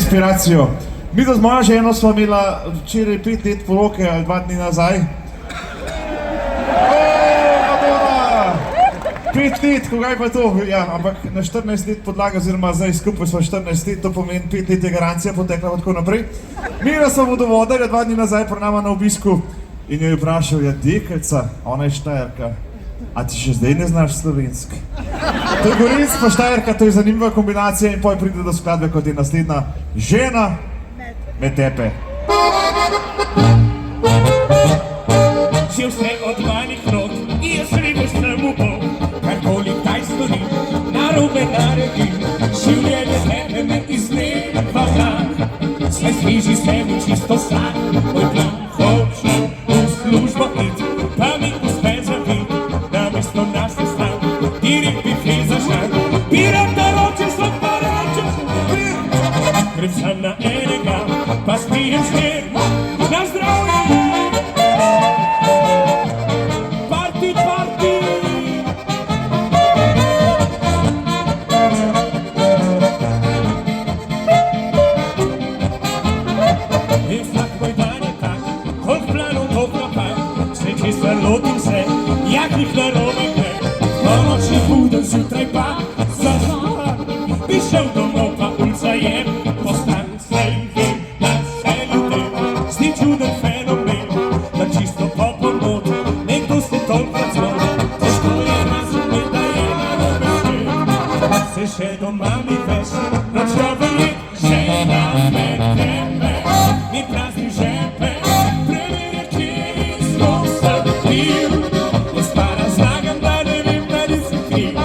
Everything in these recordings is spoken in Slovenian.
inspiracijo. Mi z mojo ženo smo imela včeraj 5 let poroke ali 2 dni nazaj. 5 let, kaj pa to? Ja, ampak na 14 let podlaga, oziroma zdaj skupaj smo 14 let, to pomeni 5 let je garancija potekla tako naprej. Mira smo vodovodali 2 dni nazaj pri nama na obisku in jo je vprašal, ja dekajca, ona je Štajerka, a ti še zdaj ne znaš slovensk? To je Gorenc pa Štajerka, to je zanimiva kombinacija in poj pride do skladbe, kot je naslednja Žena med tepe. Že vse od manjih rok je središ samo Bog, karkoli kaj stori, narobe naredi, življenje tebe me izneva vlak, sve sviži se mi čisto sad, moj plan hoče v službo iti, pa mi uspe zavit, namesto nas ne stan, direkt bi fe zažan, pirata roče slab parače, grem sam na enega, pa spijem šter, na zdravje! Lotim se, jakih narobe gre, po noči budem zjutraj pa zaspam, bi šel domov pa ulica je postan, saj vem, da se ljudem zdi čuden fenomen, da čisto po pomoč nekdo se tolkrat zvoda, težko je razumeti, da je narobe svet, se še doma mi veš, nočno verjet, žena med tebe, mi prazni žepe, preverja, kje smo se. Je stara znagam, da ne vem, da nisem kriv,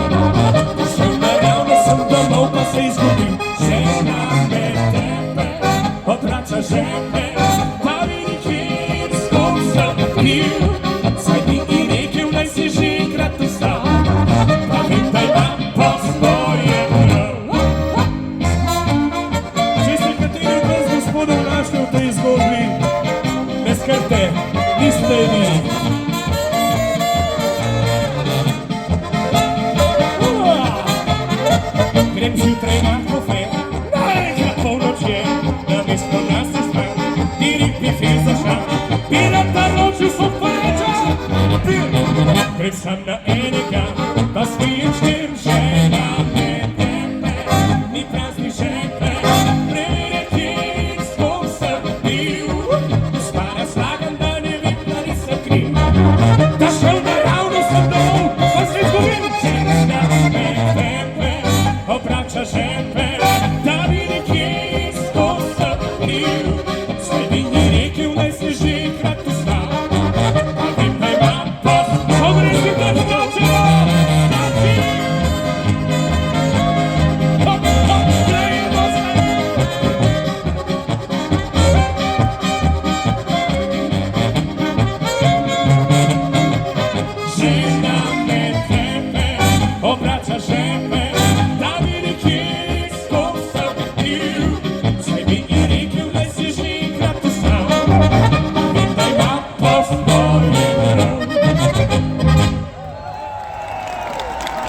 šel naravno sem domov, pa se izgubim, žena med tebe, obrača žepe, pa vidi, kjer skok sem kriv, saj bi ti rekel, naj si že enkrat vstal, pa vem, da imam po svoje prav. Če ste kateri od vas gospodov našli v tej zgodbi, ne skrbte, niste vi.